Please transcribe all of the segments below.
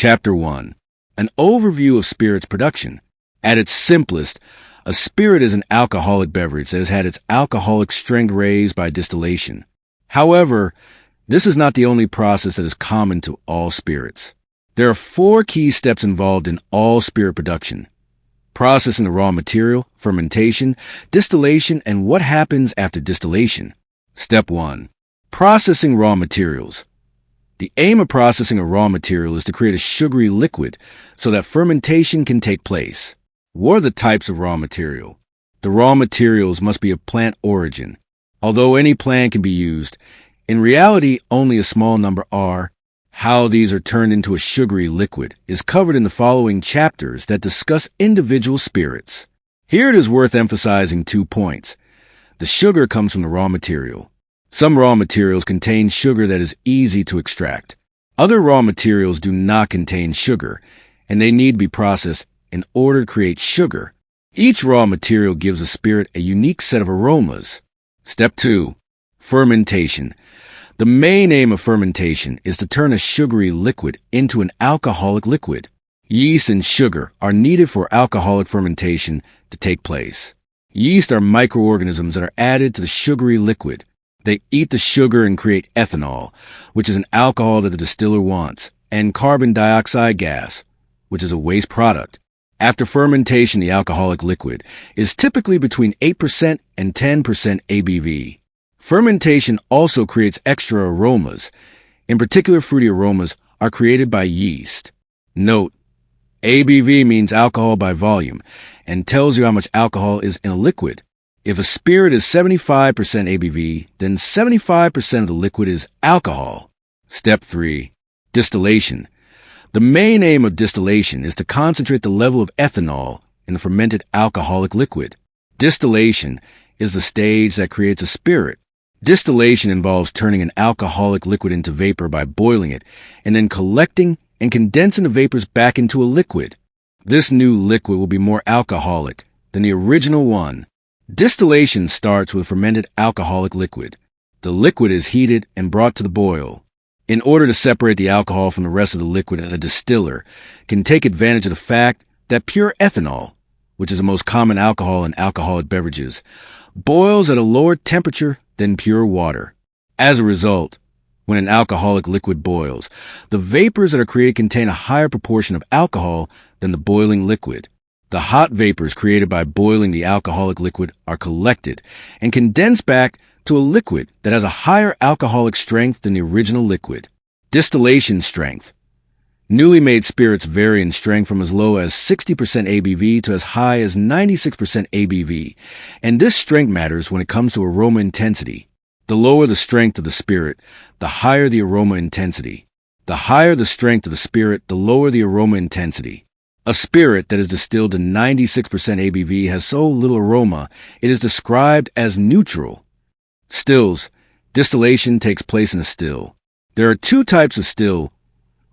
Chapter 1. An overview of spirits production. At its simplest, a spirit is an alcoholic beverage that has had its alcoholic strength raised by distillation. However, this is not the only process that is common to all spirits. There are 4 key steps involved in all spirit production: processing the raw material, fermentation, distillation, and what happens after distillation. Step 1. Processing raw materials. The aim of processing a raw material is to create a sugary liquid so that fermentation can take place. What are the types of raw material? The raw materials must be of plant origin. Although any plant can be used, in reality only a small number are. How these are turned into a sugary liquid is covered in the following chapters that discuss individual spirits. Here it is worth emphasizing 2 points. The sugar comes from the raw material. Some raw materials contain sugar that is easy to extract. Other raw materials do not contain sugar, and they need to be processed in order to create sugar. Each raw material gives a spirit a unique set of aromas. Step 2. Fermentation. The main aim of fermentation is to turn a sugary liquid into an alcoholic liquid. Yeast and sugar are needed for alcoholic fermentation to take place. Yeast are microorganisms that are added to the sugary liquid. They eat the sugar and create ethanol, which is an alcohol that the distiller wants, and carbon dioxide gas, which is a waste product. After fermentation, the alcoholic liquid is typically between 8% and 10% ABV. Fermentation also creates extra aromas. In particular, fruity aromas are created by yeast. Note, ABV means alcohol by volume and tells you how much alcohol is in a liquid. If a spirit is 75% ABV, then 75% of the liquid is alcohol. Step 3. Distillation. The main aim of distillation is to concentrate the level of ethanol in the fermented alcoholic liquid. Distillation is the stage that creates a spirit. Distillation involves turning an alcoholic liquid into vapor by boiling it, and then collecting and condensing the vapors back into a liquid. This new liquid will be more alcoholic than the original one. Distillation starts with fermented alcoholic liquid. The liquid is heated and brought to the boil. In order to separate the alcohol from the rest of the liquid, a distiller can take advantage of the fact that pure ethanol, which is the most common alcohol in alcoholic beverages, boils at a lower temperature than pure water. As a result, when an alcoholic liquid boils, the vapors that are created contain a higher proportion of alcohol than the boiling liquid. The hot vapors created by boiling the alcoholic liquid are collected and condensed back to a liquid that has a higher alcoholic strength than the original liquid. Distillation strength. Newly made spirits vary in strength from as low as 60% ABV to as high as 96% ABV, and this strength matters when it comes to aroma intensity. The lower the strength of the spirit, the higher the aroma intensity. The higher the strength of the spirit, the lower the aroma intensity. A spirit that is distilled to 96% ABV has so little aroma, it is described as neutral. Stills. Distillation takes place in a still. There are 2 types of still: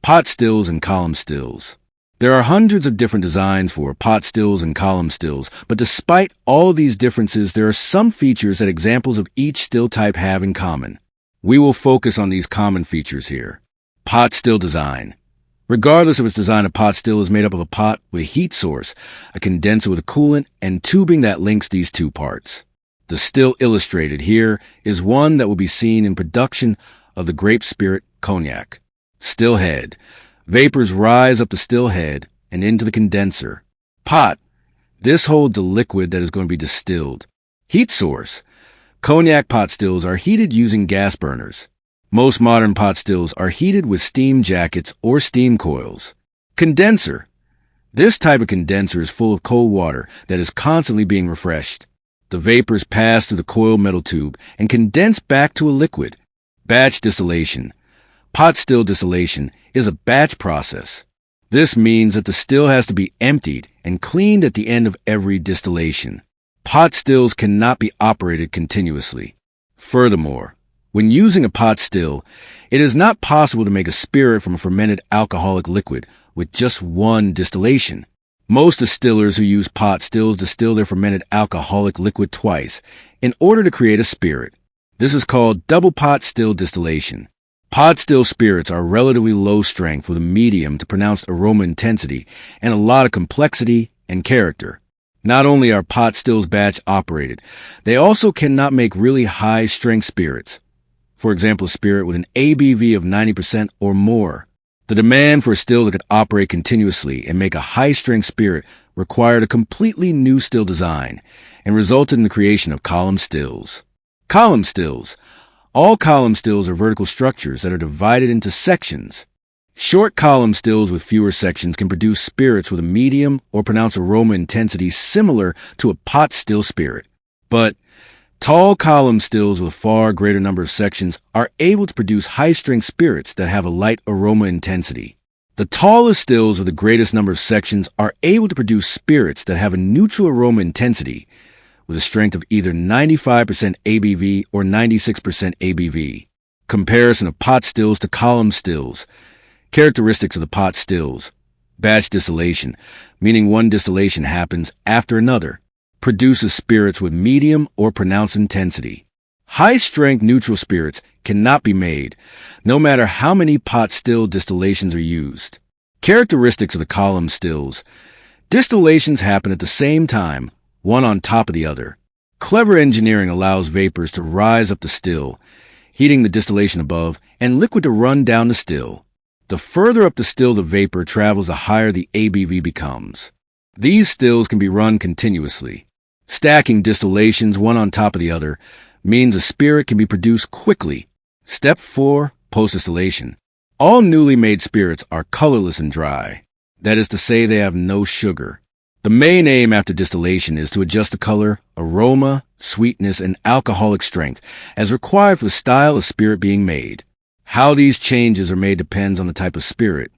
pot stills and column stills. There are hundreds of different designs for pot stills and column stills, but despite all these differences, there are some features that examples of each still type have in common. We will focus on these common features here. Pot still design. Regardless of its design, a pot still is made up of a pot with a heat source, a condenser with a coolant, and tubing that links these 2 parts. The still illustrated here is one that will be seen in production of the grape spirit cognac. Still head. Vapors rise up the still head and into the condenser. Pot. This holds the liquid that is going to be distilled. Heat source. Cognac pot stills are heated using gas burners. Most modern pot stills are heated with steam jackets or steam coils. Condenser. This type of condenser is full of cold water that is constantly being refreshed. The vapors pass through the coiled metal tube and condense back to a liquid. Batch distillation. Pot still distillation is a batch process. This means that the still has to be emptied and cleaned at the end of every distillation. Pot stills cannot be operated continuously. Furthermore, when using a pot still, it is not possible to make a spirit from a fermented alcoholic liquid with just one distillation. Most distillers who use pot stills distill their fermented alcoholic liquid twice in order to create a spirit. This is called double pot still distillation. Pot still spirits are relatively low strength with a medium to pronounced aroma intensity and a lot of complexity and character. Not only are pot stills batch operated, they also cannot make really high strength spirits. For example, a spirit with an ABV of 90% or more. The demand for a still that could operate continuously and make a high-strength spirit required a completely new still design and resulted in the creation of column stills. Column stills. All column stills are vertical structures that are divided into sections. Short column stills with fewer sections can produce spirits with a medium or pronounced aroma intensity similar to a pot still spirit. But tall column stills with a far greater number of sections are able to produce high-strength spirits that have a light aroma intensity. The tallest stills with the greatest number of sections are able to produce spirits that have a neutral aroma intensity with a strength of either 95% ABV or 96% ABV. Comparison of pot stills to column stills. Characteristics of the pot stills. Batch distillation, meaning one distillation happens after another, produces spirits with medium or pronounced intensity. High-strength neutral spirits cannot be made, no matter how many pot still distillations are used. Characteristics of the column stills. Distillations happen at the same time, one on top of the other. Clever engineering allows vapors to rise up the still, heating the distillation above, and liquid to run down the still. The further up the still the vapor travels, the higher the ABV becomes. These stills can be run continuously. Stacking distillations one on top of the other means a spirit can be produced quickly. Step 4. Post-distillation. All newly made spirits are colorless and dry. That is to say, they have no sugar. The main aim after distillation is to adjust the color, aroma, sweetness, and alcoholic strength as required for the style of spirit being made. How these changes are made depends on the type of spirit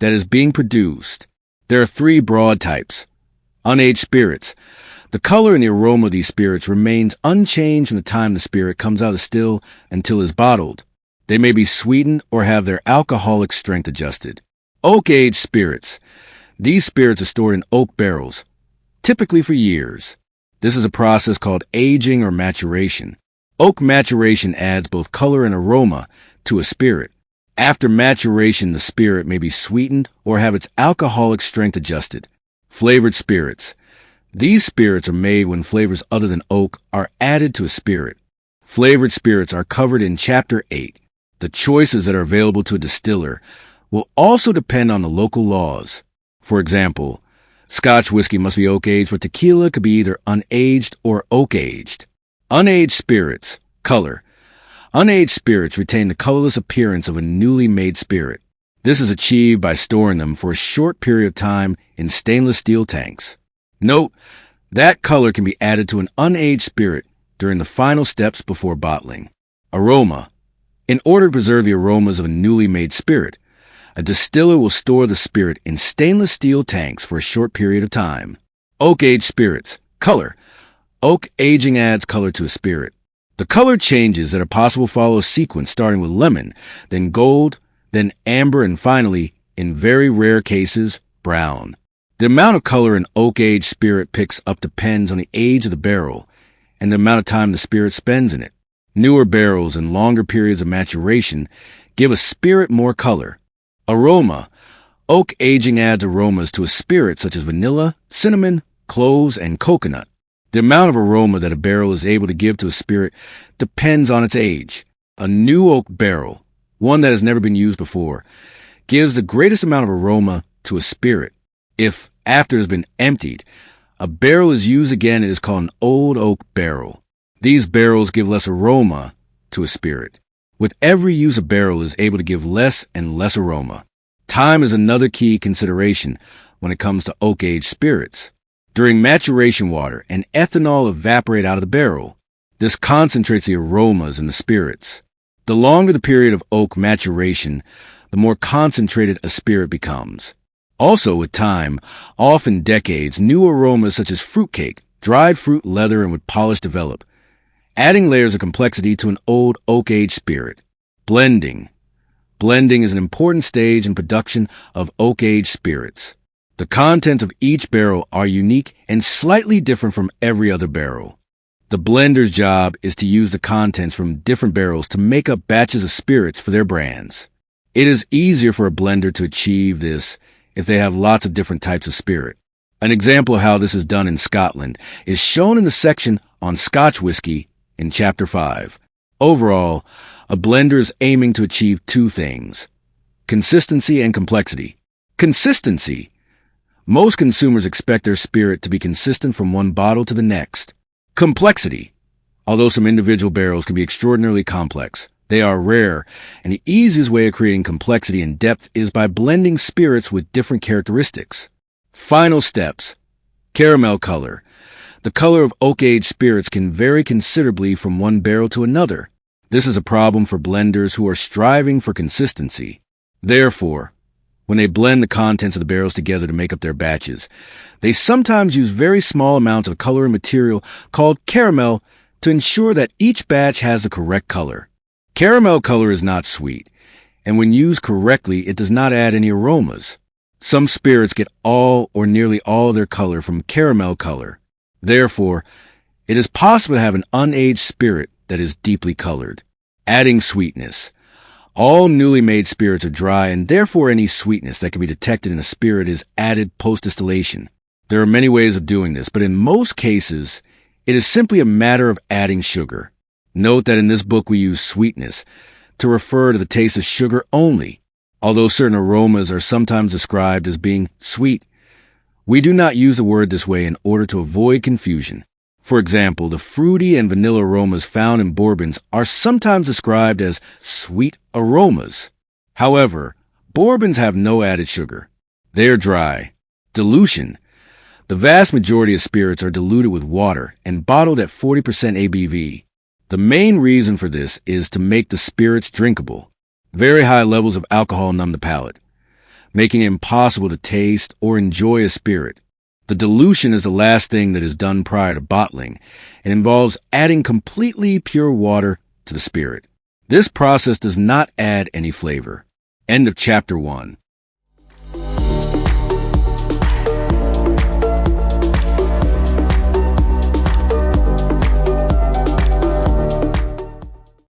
that is being produced. There are 3 broad types. Unaged spirits. The color and the aroma of these spirits remains unchanged from the time the spirit comes out of the still until it is bottled. They may be sweetened or have their alcoholic strength adjusted. Oak-aged spirits. These spirits are stored in oak barrels, typically for years. This is a process called aging or maturation. Oak maturation adds both color and aroma to a spirit. After maturation, the spirit may be sweetened or have its alcoholic strength adjusted. Flavored spirits. These spirits are made when flavors other than oak are added to a spirit. Flavored spirits are covered in Chapter 8. The choices that are available to a distiller will also depend on the local laws. For example, Scotch whiskey must be oak-aged, but tequila could be either unaged or oak-aged. Unaged spirits. Color. Unaged spirits retain the colorless appearance of a newly made spirit. This is achieved by storing them for a short period of time in stainless steel tanks. Note, that color can be added to an unaged spirit during the final steps before bottling. Aroma. In order to preserve the aromas of a newly made spirit, a distiller will store the spirit in stainless steel tanks for a short period of time. Oak-aged spirits. Color. Oak aging adds color to a spirit. The color changes that are possible follow a sequence starting with lemon, then gold, then amber, and finally, in very rare cases, brown. The amount of color an oak-aged spirit picks up depends on the age of the barrel and the amount of time the spirit spends in it. Newer barrels and longer periods of maturation give a spirit more color. Aroma. Oak aging adds aromas to a spirit such as vanilla, cinnamon, cloves, and coconut. The amount of aroma that a barrel is able to give to a spirit depends on its age. A new oak barrel, one that has never been used before, gives the greatest amount of aroma to a spirit. If, after it has been emptied, a barrel is used again, it is called an old oak barrel. These barrels give less aroma to a spirit. With every use, a barrel is able to give less and less aroma. Time is another key consideration when it comes to oak-aged spirits. During maturation, water and ethanol evaporate out of the barrel. This concentrates the aromas in the spirits. The longer the period of oak maturation, the more concentrated a spirit becomes. Also, with time, often decades, new aromas such as fruitcake, dried fruit, leather, and wood polish develop, adding layers of complexity to an old oak-aged spirit. Blending. Blending is an important stage in production of oak-aged spirits. The contents of each barrel are unique and slightly different from every other barrel. The blender's job is to use the contents from different barrels to make up batches of spirits for their brands. It is easier for a blender to achieve this if they have lots of different types of spirit. An example of how this is done in Scotland is shown in the section on Scotch whiskey in Chapter 5. Overall, a blender is aiming to achieve two things: consistency and complexity. Consistency. Most consumers expect their spirit to be consistent from one bottle to the next. Complexity. Although some individual barrels can be extraordinarily complex, they are rare, and the easiest way of creating complexity and depth is by blending spirits with different characteristics. Final steps. Caramel color. The color of oak-aged spirits can vary considerably from one barrel to another. This is a problem for blenders who are striving for consistency. Therefore, when they blend the contents of the barrels together to make up their batches, they sometimes use very small amounts of coloring material called caramel to ensure that each batch has the correct color. Caramel color is not sweet, and when used correctly, it does not add any aromas. Some spirits get all or nearly all their color from caramel color. Therefore, it is possible to have an unaged spirit that is deeply colored. Adding sweetness. All newly made spirits are dry, and therefore any sweetness that can be detected in a spirit is added post-distillation. There are many ways of doing this, but in most cases, it is simply a matter of adding sugar. Note that in this book we use sweetness to refer to the taste of sugar only. Although certain aromas are sometimes described as being sweet, we do not use the word this way in order to avoid confusion. For example, the fruity and vanilla aromas found in bourbons are sometimes described as sweet aromas. However, bourbons have no added sugar. They are dry. Dilution. The vast majority of spirits are diluted with water and bottled at 40% ABV. The main reason for this is to make the spirits drinkable. Very high levels of alcohol numb the palate, making it impossible to taste or enjoy a spirit. The dilution is the last thing that is done prior to bottling and involves adding completely pure water to the spirit. This process does not add any flavor. End of Chapter 1.